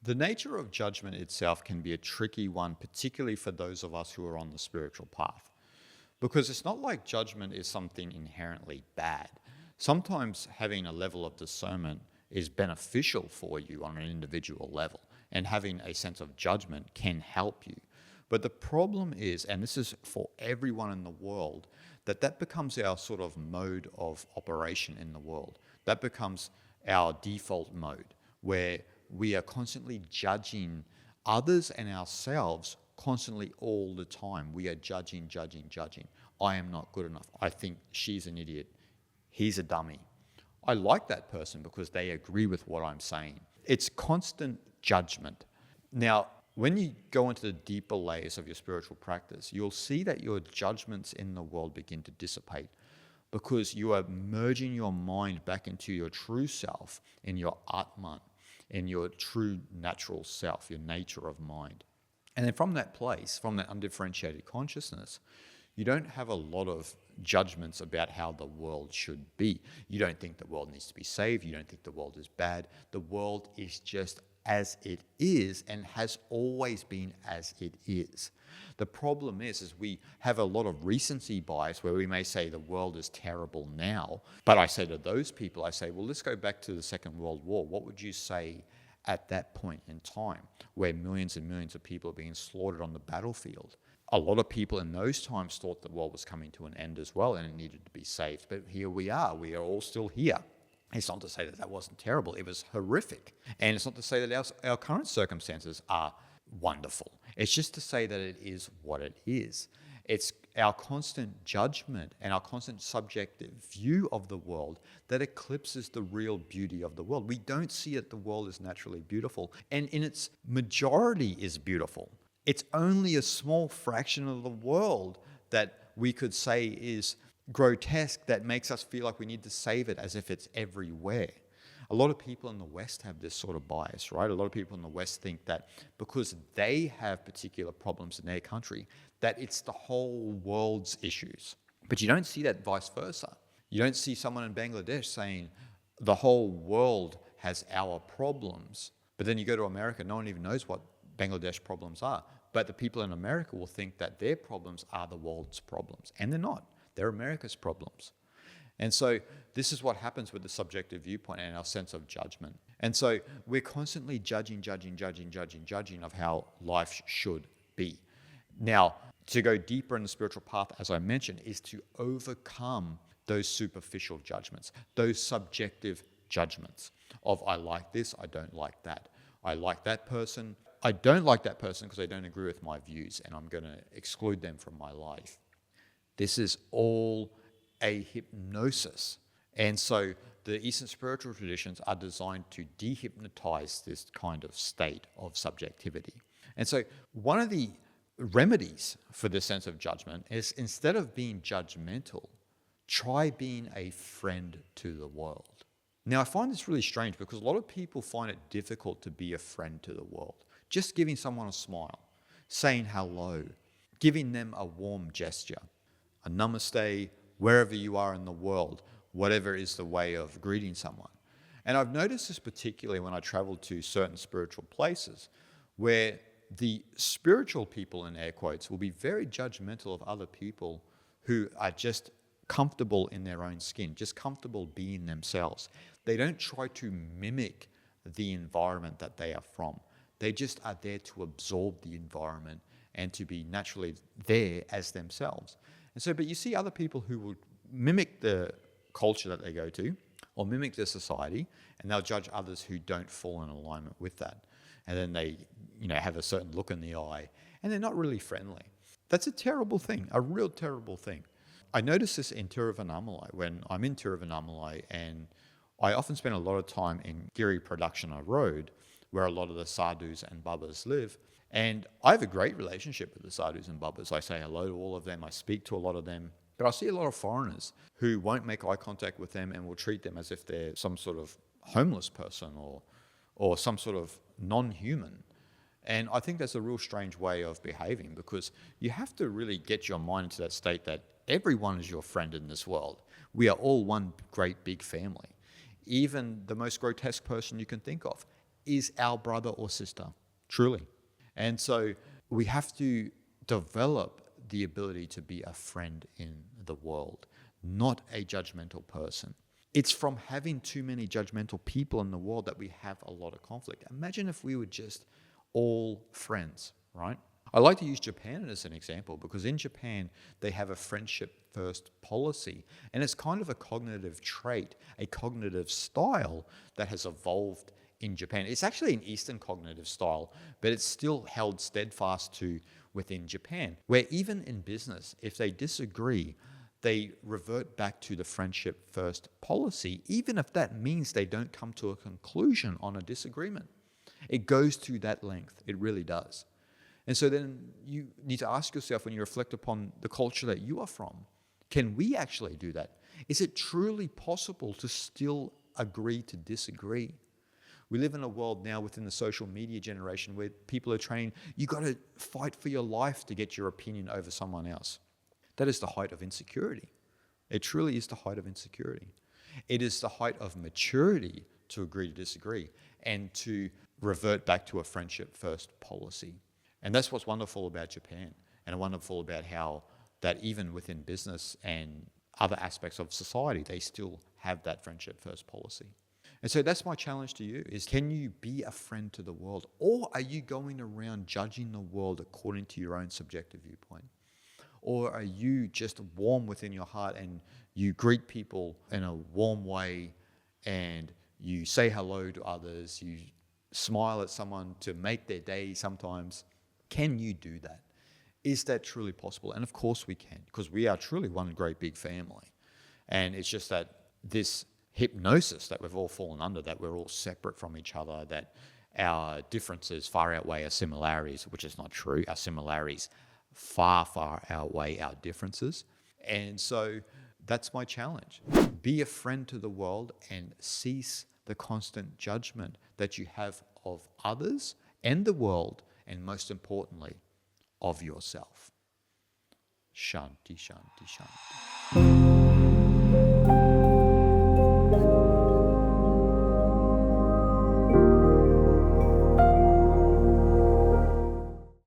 The nature of judgment itself can be a tricky one, particularly for those of us who are on the spiritual path. Because it's not like judgment is something inherently bad. Sometimes having a level of discernment is beneficial for you on an individual level, and having a sense of judgment can help you. But the problem is, and this is for everyone in the world, that becomes our sort of mode of operation in the world. That becomes our default mode, where we are constantly judging others and ourselves constantly all the time. We are judging. I am not good enough. I think she's an idiot. He's a dummy. I like that person because they agree with what I'm saying. It's constant judgment. Now, when you go into the deeper layers of your spiritual practice, you'll see that your judgments in the world begin to dissipate because you are merging your mind back into your true self, in your Atman, in your true natural self, your nature of mind. And then from that place, from that undifferentiated consciousness, you don't have a lot of judgments about how the world should be. You don't think the world needs to be saved. You don't think the world is bad. The world is just as it is and has always been as it is. The problem is we have a lot of recency bias where we may say the world is terrible now, but I say to those people, I say, well, let's go back to the Second World War. What would you say at that point in time where millions and millions of people are being slaughtered on the battlefield? A lot of people in those times thought the world was coming to an end as well and it needed to be saved. But here we are all still here. It's not to say that wasn't terrible. It was horrific. And it's not to say that our current circumstances are wonderful. It's just to say that it is what it is. It's our constant judgment and our constant subjective view of the world that eclipses the real beauty of the world. We don't see it. The world is naturally beautiful, and in its majority is beautiful. It's only a small fraction of the world that we could say is grotesque, that makes us feel like we need to save it as if it's everywhere. A lot of people in the West have this sort of bias, right? A lot of people in the West think that because they have particular problems in their country, that it's the whole world's issues. But you don't see that vice versa. You don't see someone in Bangladesh saying the whole world has our problems. But then you go to America, no one even knows what Bangladesh problems are. But the people in America will think that their problems are the world's problems. And they're not. They're America's problems. And so this is what happens with the subjective viewpoint and our sense of judgment. And so we're constantly judging of how life should be. Now, to go deeper in the spiritual path, as I mentioned, is to overcome those superficial judgments, those subjective judgments of I like this, I don't like that. I like that person. I don't like that person because they don't agree with my views and I'm going to exclude them from my life. This is all a hypnosis. And so the Eastern spiritual traditions are designed to dehypnotize this kind of state of subjectivity. And so one of the remedies for this sense of judgment is, instead of being judgmental, try being a friend to the world. Now, I find this really strange because a lot of people find it difficult to be a friend to the world. Just giving someone a smile, saying hello, giving them a warm gesture, a namaste, wherever you are in the world, whatever is the way of greeting someone. And I've noticed this particularly when I travel to certain spiritual places where the spiritual people, in air quotes, will be very judgmental of other people who are just comfortable in their own skin, just comfortable being themselves. They don't try to mimic the environment that they are from. They just are there to absorb the environment and to be naturally there as themselves. And so, but you see other people who will mimic the culture that they go to or mimic the society, and they'll judge others who don't fall in alignment with that. And then they, have a certain look in the eye, and they're not really friendly. That's a terrible thing, a real terrible thing. I notice this in Tiruvannamalai when I'm in Tiruvannamalai, and I often spend a lot of time in Giri Pradakshina Road, where a lot of the sadhus and babas live. And I have a great relationship with the sadhus and babas. I say hello to all of them. I speak to a lot of them. But I see a lot of foreigners who won't make eye contact with them and will treat them as if they're some sort of homeless person or some sort of non-human. And I think that's a real strange way of behaving, because you have to really get your mind into that state that everyone is your friend in this world. We are all one great big family. Even the most grotesque person you can think of, is our brother or sister, truly. And so we have to develop the ability to be a friend in the world, not a judgmental person. It's from having too many judgmental people in the world that we have a lot of conflict. Imagine if we were just all friends, right? I like to use Japan as an example because in Japan, they have a friendship first policy. And it's kind of a cognitive trait, a cognitive style that has evolved in Japan. It's actually an Eastern cognitive style, but it's still held steadfast to within Japan, where even in business, if they disagree, they revert back to the friendship first policy, even if that means they don't come to a conclusion on a disagreement. It goes to that length. It really does. And so then you need to ask yourself when you reflect upon the culture that you are from, can we actually do that? Is it truly possible to still agree to disagree? We live in a world now within the social media generation where people are trained, you got to fight for your life to get your opinion over someone else. That is the height of insecurity. It truly is the height of insecurity. It is the height of maturity to agree to disagree and to revert back to a friendship first policy. And that's what's wonderful about Japan and wonderful about how that even within business and other aspects of society, they still have that friendship first policy. And so that's my challenge to you is, can you be a friend to the world, or are you going around judging the world according to your own subjective viewpoint? Or are you just warm within your heart and you greet people in a warm way and you say hello to others, you smile at someone to make their day sometimes? Can you do that? Is that truly possible? And of course we can, because we are truly one great big family. And it's just that this hypnosis that we've all fallen under, that we're all separate from each other, that our differences far outweigh our similarities, which is not true. Our similarities far outweigh our differences. And so that's my challenge. Be a friend to the world and cease the constant judgment that you have of others and the world, and most importantly, of yourself. Shanti, shanti, shanti.